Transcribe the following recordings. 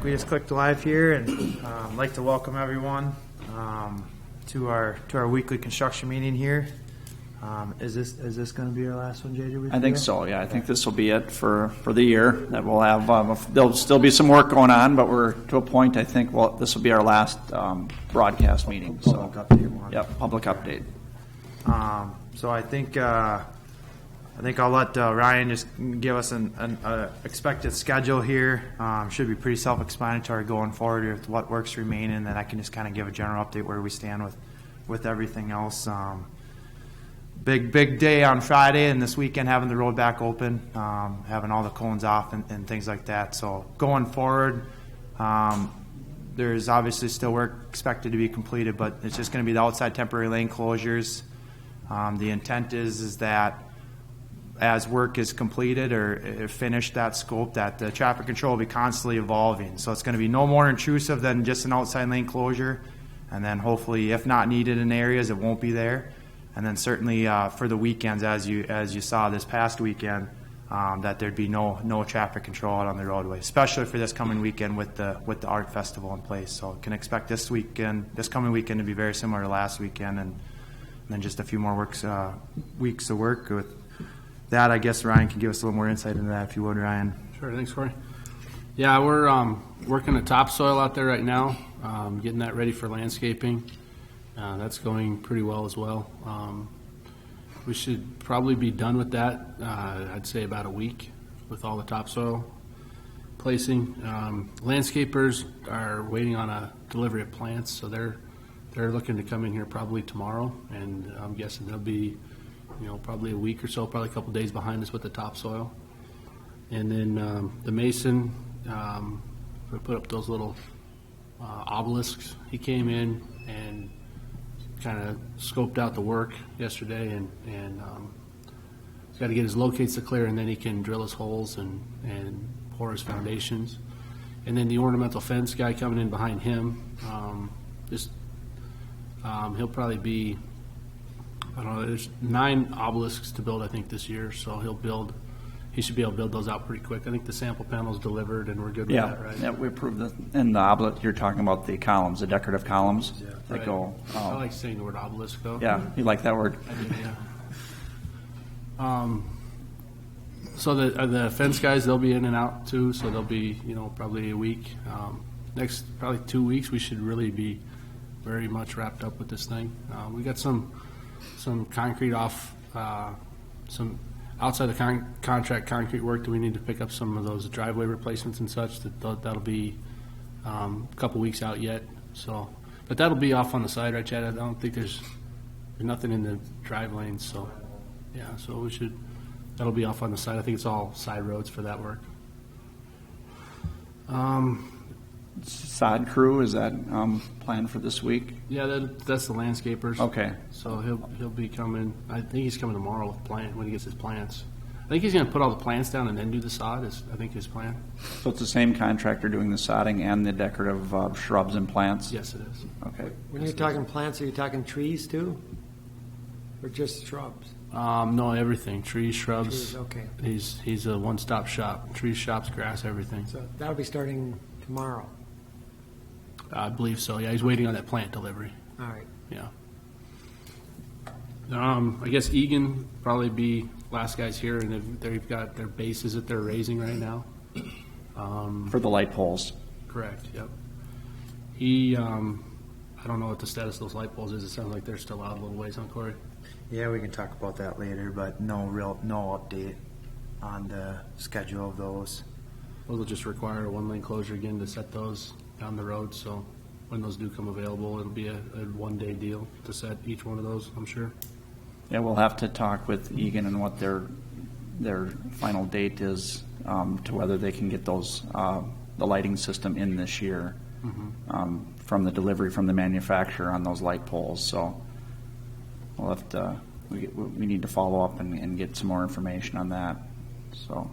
we just clicked live here, and I'd like to welcome everyone to our weekly construction meeting here. Is this going to be our last one, JJ? I think so. Yeah, I think this will be it for the year. That we'll have. There'll still be some work going on, but we're to a point. I think this will be our last broadcast meeting. Public update one. Yep, public update. So I think I'll let Ryan just give us an expected schedule here. Should be pretty self-explanatory going forward with what works remain, and then I can just kind of give a general update where we stand with everything else. Big day on Friday, and this weekend having the road back open, having all the cones off and things like that. So going forward, there's obviously still work expected to be completed, but it's just going to be the outside temporary lane closures. The intent is that as work is completed or finished that scope, that the traffic control will be constantly evolving. So it's going to be no more intrusive than just an outside lane closure, and then hopefully, if not needed in areas, it won't be there. And then certainly for the weekends, as you saw this past weekend, that there'd be no traffic control out on the roadway, especially for this coming weekend with the art festival in place. So can expect this coming weekend to be very similar to last weekend, and then just a few more weeks of work. With that, I guess Ryan can give us a little more insight into that, if you would, Ryan. Sure, thanks, Corey. Yeah, we're working the topsoil out there right now, getting that ready for landscaping. That's going pretty well as well. We should probably be done with that, I'd say about a week with all the topsoil placing. Landscapers are waiting on a delivery of plants, so they're looking to come in here probably tomorrow, and I'm guessing they'll be, probably a week or so, probably a couple days behind us with the topsoil. And then the mason, we put up those little obelisks. He came in and kind of scoped out the work yesterday, and he's got to get his locates to clear, and then he can drill his holes and pour his foundations. And then the ornamental fence guy coming in behind him, he'll probably be, I don't know, there's 9 obelisks to build, I think, this year, so he should be able to build those out pretty quick. I think the sample panel's delivered, and we're good with that, right? Yeah, we approved it. And the obelisk, you're talking about the columns, the decorative columns that Right. go. I like saying the word obelisk, though. Yeah, you like that word? I do, yeah. So the fence guys, they'll be in and out too, so they'll be, probably a week. Next probably 2 weeks, we should really be very much wrapped up with this thing. We got some concrete off, some outside the contract concrete work that we need to pick up, some of those driveway replacements and such. That'll be a couple weeks out yet. So, but that'll be off on the side, right, Chad? I don't think there's nothing in the drive lanes. So, yeah. So that'll be off on the side. I think it's all side roads for that work. Sod crew, is that planned for this week? Yeah, that's the landscapers. Okay. So he'll be coming. I think he's coming tomorrow when he gets his plants. I think he's going to put all the plants down and then do the sod. Is I think his plan. So it's the same contractor doing the sodding and the decorative shrubs and plants? Yes, it is. Okay. When you're talking plants, are you talking trees too, or just shrubs? No, everything. Trees, shrubs. Trees, okay. He's a one-stop shop. Trees, shops, grass, everything. So that'll be starting tomorrow. I believe so. Yeah, he's waiting on that plant delivery. All right. Yeah. I guess Egan probably be last guys here, and they've got their bases that they're raising right now. For the light poles? Correct. Yep. He, I don't know what the status of those light poles is. It sounds like they're still out a little ways, huh, Corey? Yeah, we can talk about that later, but no update on the schedule of those. Those will just require a one-lane closure again to set those down the road, so when those do come available, it'll be a one-day deal to set each one of those, I'm sure. Yeah, we'll have to talk with Egan and what their final date is to whether they can get those the lighting system in this year from the delivery from the manufacturer on those light poles. So we'll have to we need to follow up and get some more information on that. So.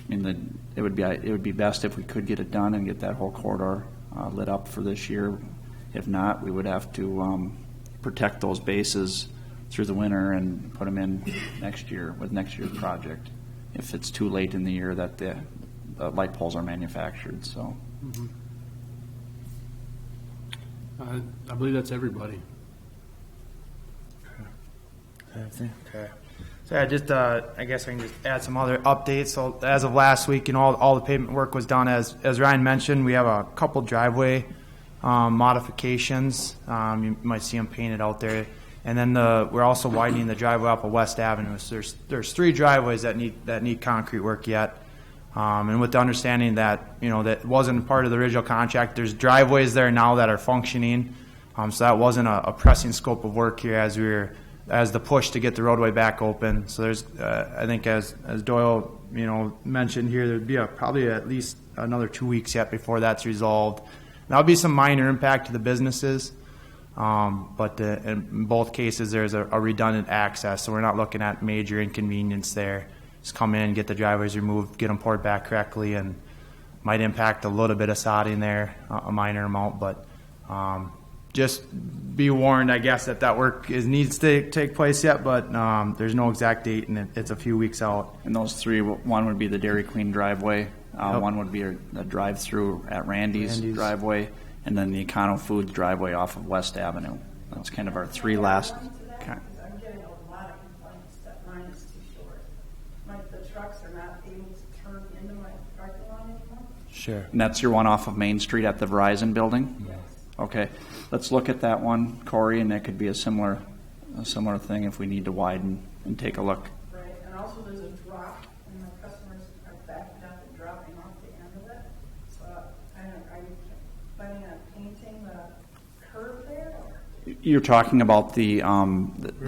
I mean, it would be best if we could get it done and get that whole corridor lit up for this year. If not, we would have to protect those bases through the winter and put them in next year with next year's project. If it's too late in the year that the light poles are manufactured, so I believe that's everybody. Okay. So yeah, just I guess I can just add some other updates. So as of last week, all the pavement work was done. As Ryan mentioned, we have a couple driveway modifications. You might see them painted out there. And then we're also widening the driveway up of West Avenue. So there's 3 driveways that need concrete work yet. And with the understanding that that wasn't part of the original contract, there's driveways there now that are functioning. So that wasn't a pressing scope of work here as the push to get the roadway back open. So there's I think as Doyle mentioned here, there'd be probably at least another 2 weeks yet before that's resolved. That'll be some minor impact to the businesses. But in both cases, there's a redundant access, so we're not looking at major inconvenience there. Just come in, get the driveways removed, get them poured back correctly, and might impact a little bit of sodding there, a minor amount. But just be warned, I guess, that work needs to take place yet, but there's no exact date, and it's a few weeks out. And those 3, one would be the Dairy Queen driveway, Yep. one would be a drive-through at Randy's driveway, and then the Econo Foods driveway off of West Avenue. That's kind of our 3 last. Okay. I'm getting a lot of complaints that mine is too short. Like the trucks are not able to turn into my parking lot anymore. Sure. And that's your one off of Main Street at the Verizon building? Yes. Okay. Let's look at that one, Corey, and that could be a similar thing if we need to widen and take a look. Right, and also there's a drop, and my customers are backing up and dropping off the end of it. So, are you planning on painting the curb there? Or? You're talking about the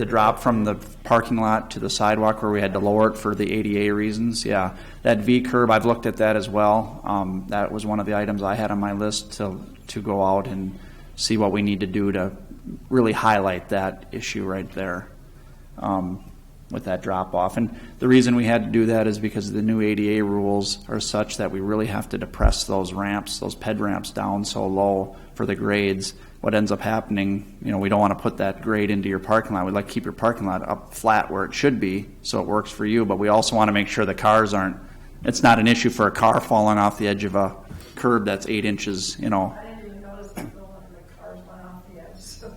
drop from the parking lot to the sidewalk where we had to lower it for the ADA reasons. Yeah, that V curb, I've looked at that as well. That was one of the items I had on my list to go out and see what we need to do to really highlight that issue right there with that drop off. And the reason we had to do that is because the new ADA rules are such that we really have to depress those ramps, those ped ramps down so low for the grades. What ends up happening, we don't want to put that grade into your parking lot. We'd like to keep your parking lot up flat where it should be so it works for you, but we also want to make sure the cars it's not an issue for a car falling off the edge of a curb that's 8 inches, I didn't even notice that the cars went off the edge. So,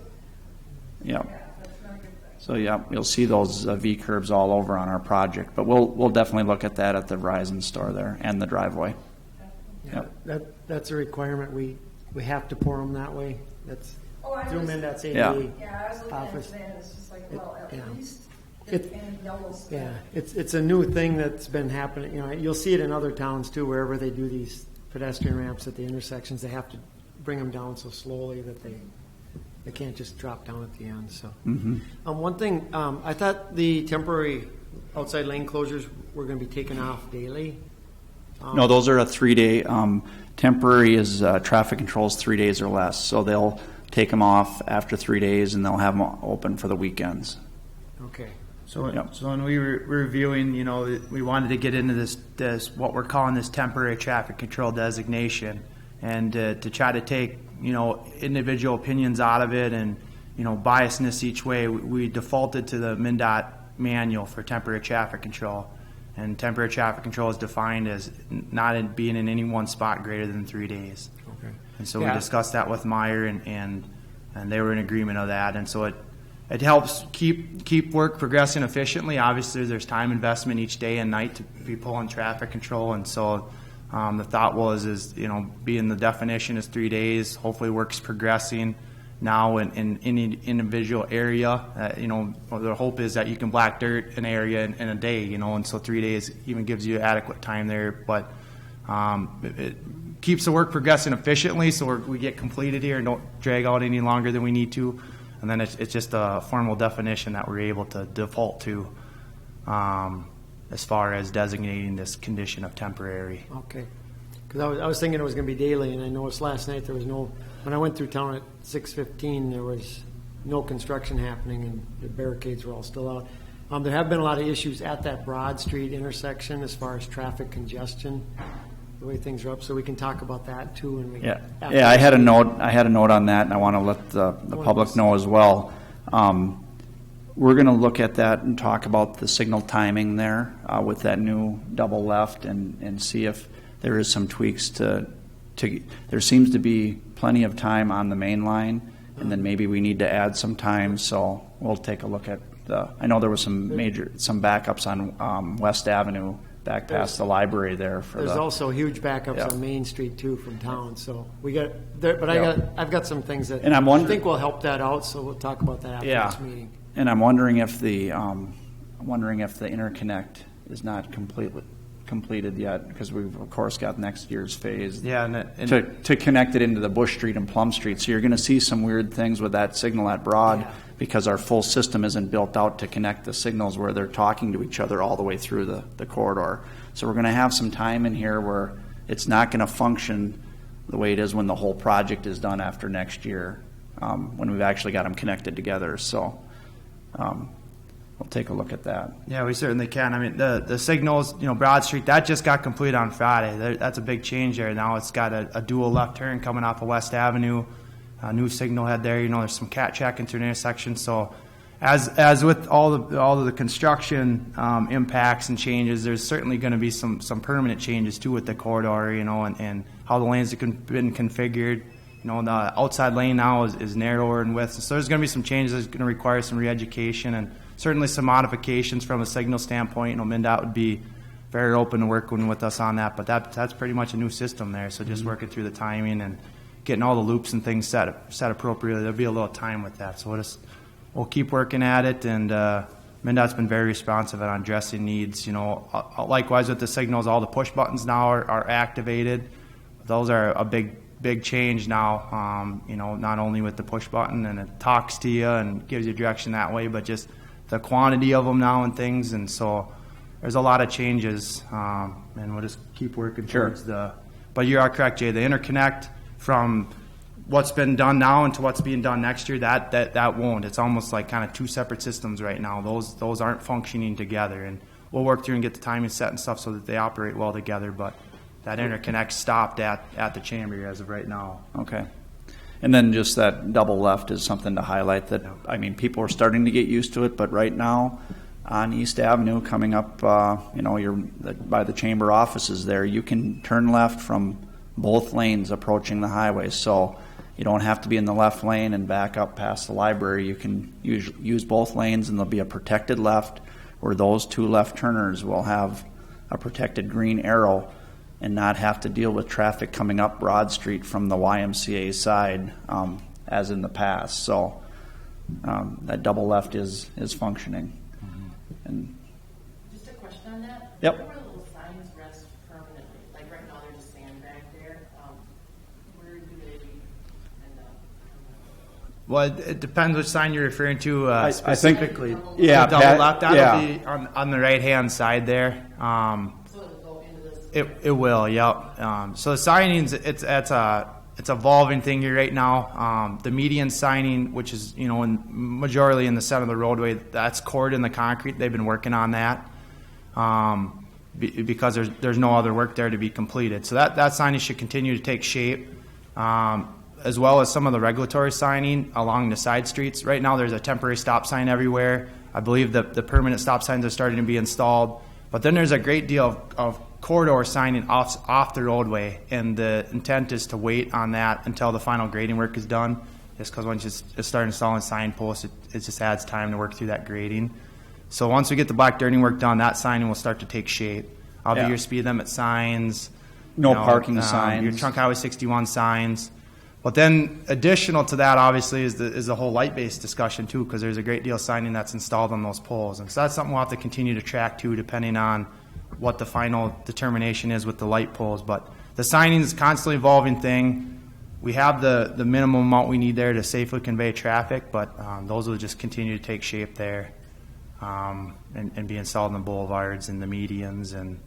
Yeah. that's not a good thing. So yeah, you'll see those V curbs all over on our project, but we'll definitely look at that at the Verizon store there and the driveway. Yeah, that's a requirement. We have to pour them that way. That's I zoom just- in. That's Yeah. ADA. Yeah, I was looking Office. at today, and it's just like, It- well, at yeah. least It- it's in yellow stuff. Yeah, it's a new thing that's been happening. You'll see it in other towns too, wherever they do these pedestrian ramps at the intersections. They have to bring them down so slowly that they can't just drop down at the end. So, one thing I thought the temporary outside lane closures were going to be taken off daily. No, those are a 3-day. Temporary is traffic controls 3 days or less, so they'll take them off after 3 days and they'll have them open for the weekends. Okay. So, Yep. so when we were reviewing, we wanted to get into this what we're calling this temporary traffic control designation, and to try to take individual opinions out of it and biasness each way. We defaulted to the MnDOT manual for temporary traffic control, and temporary traffic control is defined as not being in any one spot greater than 3 days. Okay. And so Yeah. we discussed that with Meyer, and they were in agreement of that. And so it helps keep work progressing efficiently. Obviously, there's time investment each day and night to be pulling traffic control. And so the thought is being the definition is 3 days, hopefully work's progressing now in any individual area. The hope is that you can black dirt an area in a day, and so 3 days even gives you adequate time there. But it keeps the work progressing efficiently so we get completed here and don't drag out any longer than we need to. And then it's just a formal definition that we're able to default to as far as designating this condition of temporary. Okay. Because I was thinking it was going to be daily, and I noticed last night there was when I went through town at 6:15, there was no construction happening, and the barricades were all still out. There have been a lot of issues at that Broad Street intersection as far as traffic congestion, the way things are up, so we can talk about that too. Yeah, I had a note on that, and I want to let the public know as well. We're going to look at that and talk about the signal timing there with that new double left and see if there is some tweaks to there seems to be plenty of time on the main line, and then maybe we need to add some time, so we'll take a look at I know there was some backups on West Avenue back past the library there. There's also huge backups on Main Street too from town, so we got there, but I've got some things that and I think will help that out, so we'll talk about that after this meeting. And I'm wondering if the interconnect is not completed yet, because we've of course got next year's phase. Yeah, to connect it into the Bush Street and Plum Street. So you're going to see some weird things with that signal at Broad because our full system isn't built out to connect the signals where they're talking to each other all the way through the corridor. So we're going to have some time in here where it's not going to function the way it is when the whole project is done after next year, when we've actually got them connected together. So we'll take a look at that. Yeah, we certainly can. I mean, the signals, Broad Street, that just got completed on Friday. That's a big change there. Now it's got a dual left turn coming off of West Avenue, a new signal head there. There's some cat checking through an intersection. So as with all of the construction impacts and changes, there's certainly going to be some permanent changes too with the corridor, and how the lanes have been configured. The outside lane now is narrower in width. So there's going to be some changes that's going to require some re-education and certainly some modifications from a signal standpoint. MnDOT would be very open to working with us on that, but that's pretty much a new system there. So just working through the timing and getting all the loops and things set appropriately. There'll be a little time with that. So we'll keep working at it, and MnDOT's been very responsive on addressing needs. Likewise with the signals, all the push buttons now are activated. Those are a big change now. Not only with the push button and it talks to you and gives you direction that way, but just the quantity of them now and things. And so there's a lot of changes, and we'll just keep working towards but you are correct, Jay. The interconnect from what's been done now into what's being done next year, that won't. It's almost like kind of two separate systems right now. Those aren't functioning together, and we'll work through and get the timing set and stuff so that they operate well together. But that interconnect stopped at the chamber as of right now. Okay. And then just that double left is something to highlight that, people are starting to get used to it, but right now on East Avenue coming up, you're by the chamber offices there, you can turn left from both lanes approaching the highway. So you don't have to be in the left lane and back up past the library. You can use both lanes, and there'll be a protected left where those two left turners will have a protected green arrow and not have to deal with traffic coming up Broad Street from the YMCA side, as in the past. So that double left is functioning. And just a question on that. Yep. Where will little signs rest permanently? Like right now, they're just sandbagged there. Where do they end up? Well, it depends which sign you're referring to specifically. Yeah, the double left, that'll be on the right-hand side there. So it'll go into this. It will, yep. So the signings, it's a evolving thing here right now. The median signing, which is majority in the center of the roadway, that's cored in the concrete. They've been working on that because there's no other work there to be completed. So that signage should continue to take shape, as well as some of the regulatory signing along the side streets. Right now, there's a temporary stop sign everywhere. I believe that the permanent stop signs are starting to be installed. But then there's a great deal of corridor signing off the roadway, and the intent is to wait on that until the final grading work is done, just because once you start installing signposts, it just adds time to work through that grading. So once we get the black dirting work done, that signing will start to take shape. I'll be your speed limit signs, no parking signs, your Trunk Highway 61 signs. But then additional to that, obviously, is the whole light-based discussion too, because there's a great deal of signing that's installed on those poles, and so that's something we'll have to continue to track too, depending on what the final determination is with the light poles. But the signing is a constantly evolving thing. We have the minimum amount we need there to safely convey traffic, but those will just continue to take shape there, and be installed in the boulevards and the medians, and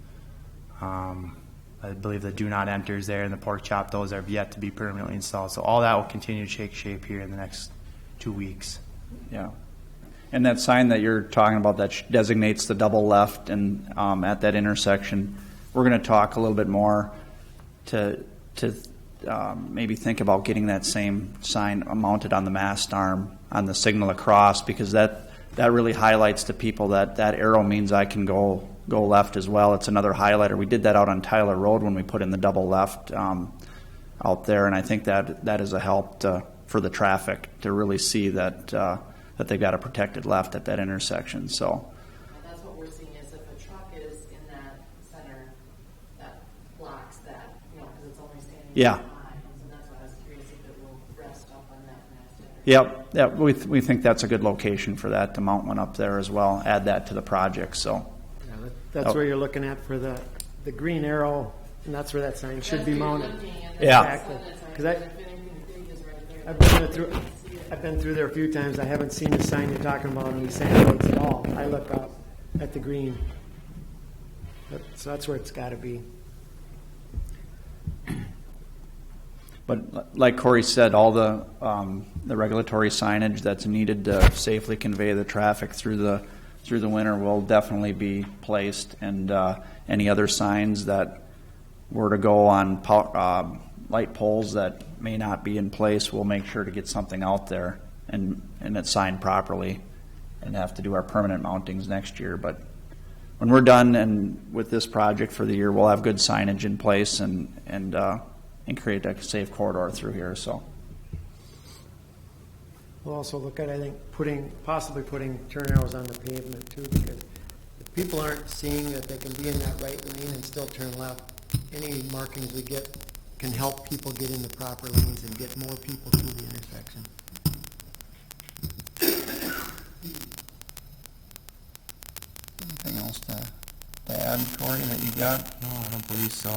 I believe the do not enters there and the pork chop, those are yet to be permanently installed. So all that will continue to take shape here in the next 2 weeks. Yeah. And that sign that you're talking about that designates the double left and at that intersection, we're going to talk a little bit more to maybe think about getting that same sign mounted on the mast arm on the signal across, because that really highlights to people that arrow means I can go left as well. It's another highlighter. We did that out on Tyler Road when we put in the double left out there, and I think that is a help for the traffic to really see that that they've got a protected left at that intersection. So. And that's what we're seeing is if a truck is in that center, that blocks that, because it's only standing Yeah. high. And so that's why I was curious if it will rest up on that mast area. Yep. We think that's a good location for that to mount one up there as well. Add that to the project. So. Yeah, that's where you're looking at for the green arrow, and that's where that sign should be mounted. Yeah. Exactly. Because I've been through there a few times. I haven't seen the sign you're talking about on these sand roads at all. I look up at the green. So that's where it's got to be. But like Corey said, all the regulatory signage that's needed to safely convey the traffic through the winter will definitely be placed, and any other signs that were to go on light poles that may not be in place, we'll make sure to get something out there and it's signed properly, and have to do our permanent mountings next year. But when we're done and with this project for the year, we'll have good signage in place and create a safe corridor through here. So We'll also look at, I think, possibly putting turn arrows on the pavement too, because if people aren't seeing that they can be in that right lane and still turn left, any markings we get can help people get in the proper lanes and get more people to the intersection. Anything else to add, Corey, that you got? No, I don't believe so.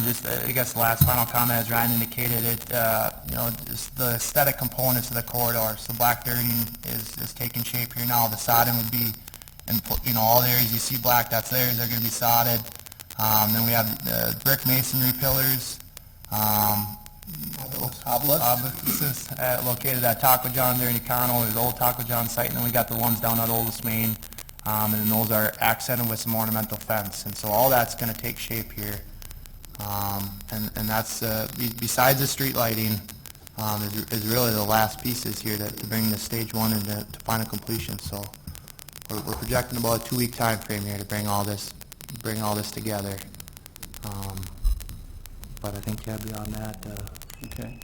Just I guess the last final comment, as Ryan indicated, just the aesthetic components of the corridor. So black dirting is taking shape here now. The sodding would be, and all the areas you see black, that's theirs. They're going to be sodded. Then we have the brick masonry pillars. Obelisks located at Taco John's there in Econo. There's the old Taco John site, and then we got the ones down at Oldest Main. And then those are accented with some ornamental fence. And so all that's going to take shape here. And that's, besides the street lighting, is really the last pieces here to bring the stage one into final completion. So we're projecting about a 2-week time frame here to bring all this together. But I think, yeah, beyond that, okay.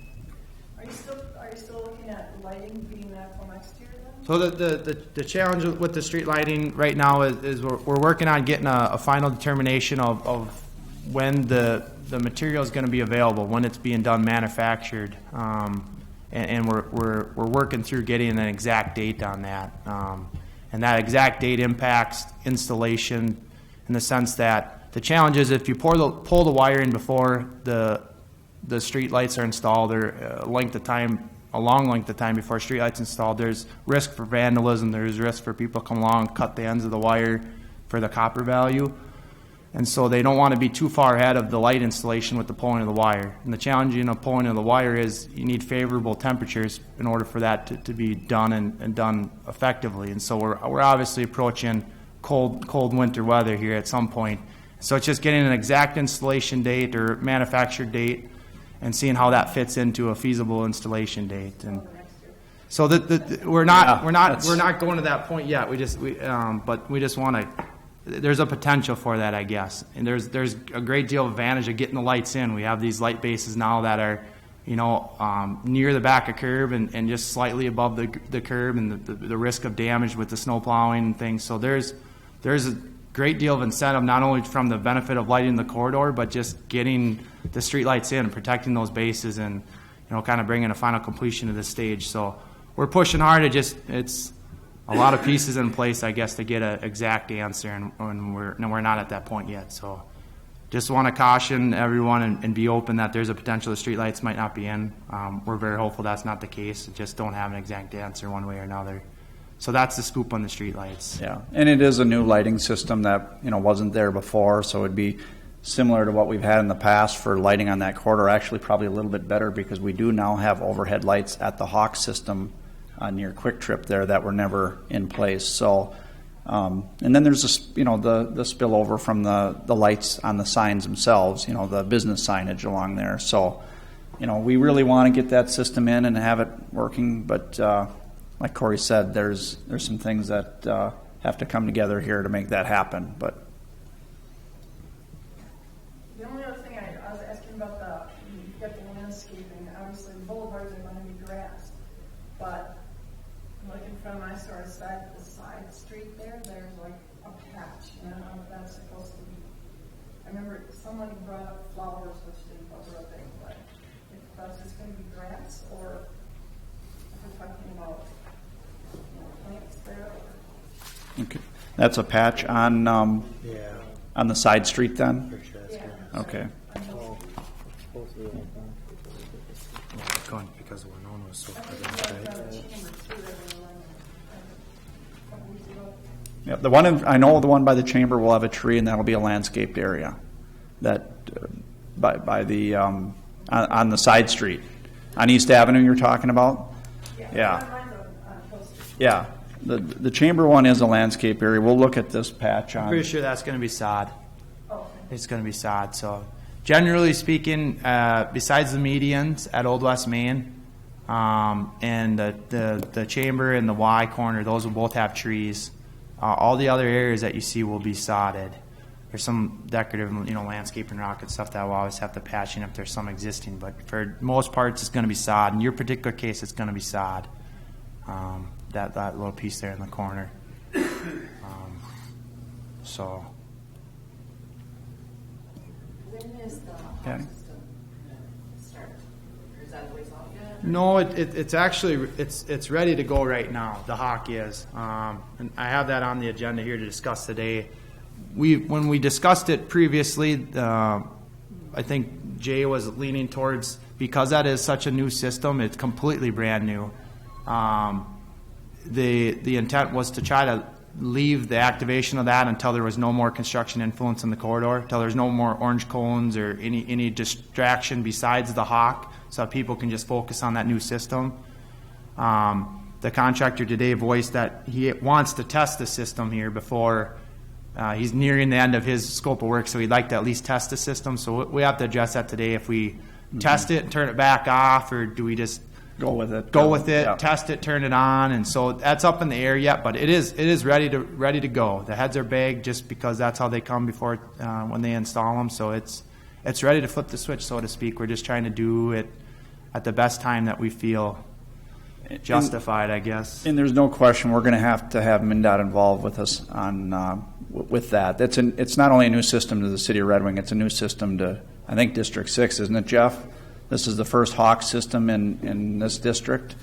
Are you still looking at lighting being that for next year then? So the challenge with the street lighting right now is we're working on getting a final determination of when the material is going to be available, when it's being done manufactured, and we're working through getting an exact date on that, and that exact date impacts installation in the sense that the challenge is if you pull the wire in before the street lights are installed, or a long length of time before street lights installed, there's risk for vandalism. There's risk for people come along and cut the ends of the wire for the copper value. And so they don't want to be too far ahead of the light installation with the pulling of the wire. And the challenge of pulling of the wire is you need favorable temperatures in order for that to be done and done effectively. And so we're obviously approaching cold winter weather here at some point. So it's just getting an exact installation date or manufactured date and seeing how that fits into a feasible installation date. And so we're not going to that point yet. But we just want to. There's a potential for that, I guess. And there's a great deal of advantage of getting the lights in. We have these light bases now that are, near the back of curb and just slightly above the curb, and the risk of damage with the snow plowing and things. So there's a great deal of incentive, not only from the benefit of lighting the corridor, but just getting the street lights in and protecting those bases and, kind of bringing a final completion to this stage. So we're pushing hard. It's a lot of pieces in place, I guess, to get an exact answer, and we're not at that point yet. So just want to caution everyone and be open that there's a potential the street lights might not be in. We're very hopeful that's not the case. Just don't have an exact answer one way or another. So that's the scoop on the street lights. Yeah, and it is a new lighting system that wasn't there before, so it'd be similar to what we've had in the past for lighting on that corridor. Actually, probably a little bit better because we do now have overhead lights at the Hawk system near Quick Trip there that were never in place. So, and then there's the spillover from the lights on the signs themselves. The business signage along there. So, we really want to get that system in and have it working, but. Like Corey said, there's some things that have to come together here to make that happen. But the only other thing I was asking about, you've got the landscape sort of the side street there, there's like a patch, and I don't know if that's supposed to be, I remember someone brought up flowers, which didn't cover a big, but if that's just gonna be grass, or if we're talking about, plants there, or. Okay. That's a patch on, Yeah. on the side street then? Okay. Going because Winona was so far right? Yeah, the one I know the one by the chamber will have a tree, and that'll be a landscaped area. That by the on the side street on East Avenue you're talking about. Yeah. Yeah. The chamber one is a landscape area. We'll look at this patch on. Pretty sure that's going to be sod. It's going to be sod. So, generally speaking, besides the medians at Old West Main, and the chamber and the Y corner, those will both have trees. All the other areas that you see will be sodded. There's some decorative, landscape and rock and stuff that will always have to patching if there's some existing. But for most parts, it's going to be sod. In your particular case, it's going to be sod. That little piece there in the corner. So. When is the Okay. hot system start? Or is that ways off yet? No, it's actually it's ready to go right now. The Hawk is, and I have that on the agenda here to discuss today. When we discussed it previously, I think Jay was leaning towards, because that is such a new system, it's completely brand new. The intent was to try to leave the activation of that until there was no more construction influence in the corridor, until there's no more orange cones or any distraction besides the Hawk, so that people can just focus on that new system. The contractor today voiced that he wants to test the system here before he's nearing the end of his scope of work, so he'd like to at least test the system. So we have to address that today. If we test it and turn it back off, or do we just Go with it. yeah. Test it, turn it on, and so that's up in the air yet. But it is ready to go. The heads are bagged just because that's how they come before when they install them. So it's ready to flip the switch, so to speak. We're just trying to do it at the best time that we feel justified, I guess. And there's no question we're going to have MnDOT involved with us on with that. It's not only a new system to the city of Red Wing. It's a new system to, I think, District 6, isn't it, Jeff? This is the first Hawk system in this district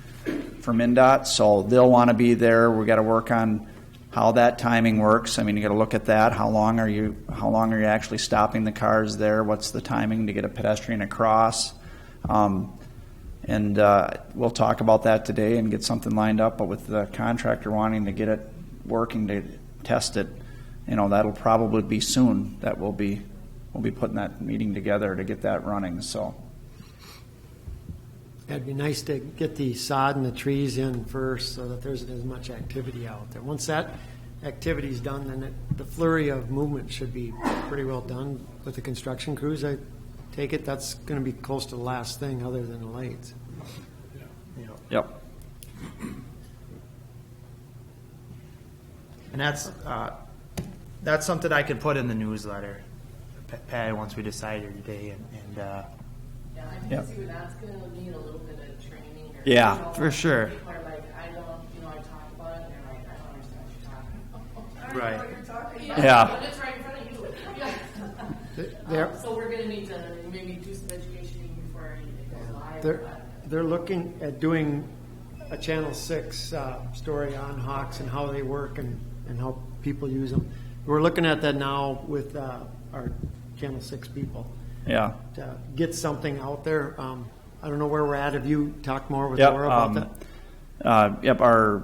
for MnDOT, so they'll want to be there. We got to work on how that timing works. I mean, you got to look at that. How long are you actually stopping the cars there? What's the timing to get a pedestrian across? And we'll talk about that today and get something lined up. But with the contractor wanting to get it working to test it, that'll probably be soon. That we'll be putting that meeting together to get that running. So. It'd be nice to get the sod and the trees in first so that there's as much activity out there. Once that activity's done, then the flurry of movement should be pretty well done with the construction crews. I take it that's going to be close to the last thing other than the lights. Yep. And that's something I could put in the newsletter, Patty, once we decide here today, and Yeah, I can Yep. see where that's gonna need a little bit of training or. Yeah, for sure. People are like, I talk about it, and they're like, I don't understand what you're talking about. I don't know Right. what you're talking Yeah, about. Yeah. but it's right in front of you. Yeah. They're, So we're gonna need to maybe do some education even before it goes live. they're, but- they're looking at doing a Channel 6 story on Hawks and how they work and how people use them. We're looking at that now with our Channel 6 people. Yeah. To get something out there. I don't know where we're at. Have you talked more with Yep. Laura about that? Yep. Our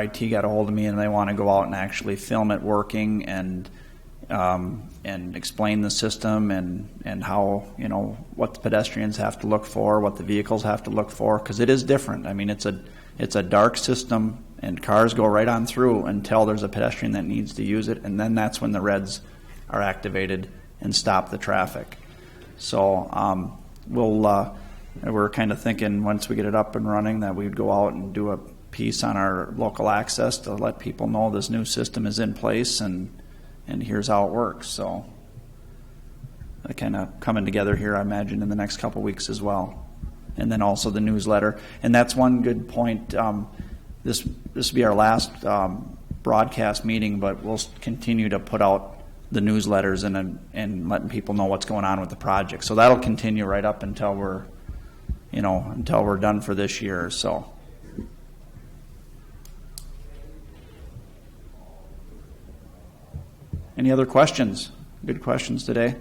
IT got a hold of me, and they want to go out and actually film it working and explain the system and how, what the pedestrians have to look for, what the vehicles have to look for, because it is different. I mean, it's a dark system, and cars go right on through until there's a pedestrian that needs to use it, and then that's when the reds are activated and stop the traffic. So we're kind of thinking once we get it up and running that we'd go out and do a piece on our local access to let people know this new system is in place and here's how it works. So that kind of coming together here, I imagine, in the next couple weeks as well. And then also the newsletter. And that's one good point. this will be our last broadcast meeting, but we'll continue to put out the newsletters and letting people know what's going on with the project. So that'll continue right up until we're done for this year. So. Any other questions? Good questions today.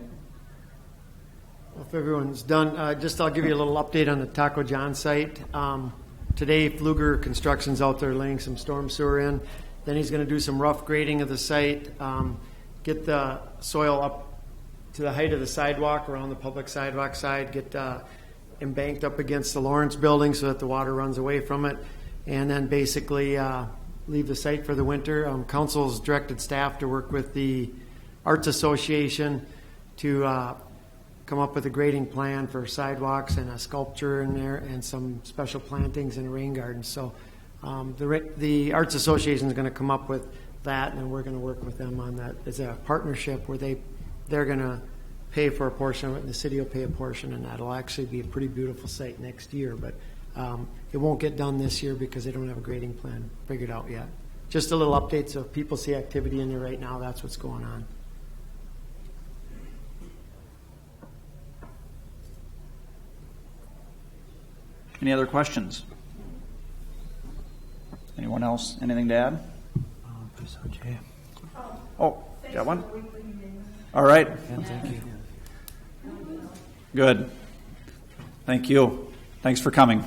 Well, if everyone's done, I'll give you a little update on the Taco John site. Today, Fluger Construction's out there laying some storm sewer in. Then he's going to do some rough grading of the site, get the soil up to the height of the sidewalk around the public sidewalk side, get embanked up against the Lawrence building so that the water runs away from it, and then basically leave the site for the winter. Council's directed staff to work with the Arts Association to come up with a grading plan for sidewalks and a sculpture in there and some special plantings and a rain garden. So the Arts Association is going to come up with that, and we're going to work with them on that. It's a partnership where they're going to pay for a portion of it, and the city will pay a portion, and that'll actually be a pretty beautiful site next year. But it won't get done this year because they don't have a grading plan figured out yet. Just a little update, so if people see activity in there right now, that's what's going on. Any other questions? Anyone else? Anything to add? Oh, got one? All right. Thank you. Good. Thank you. Thanks for coming.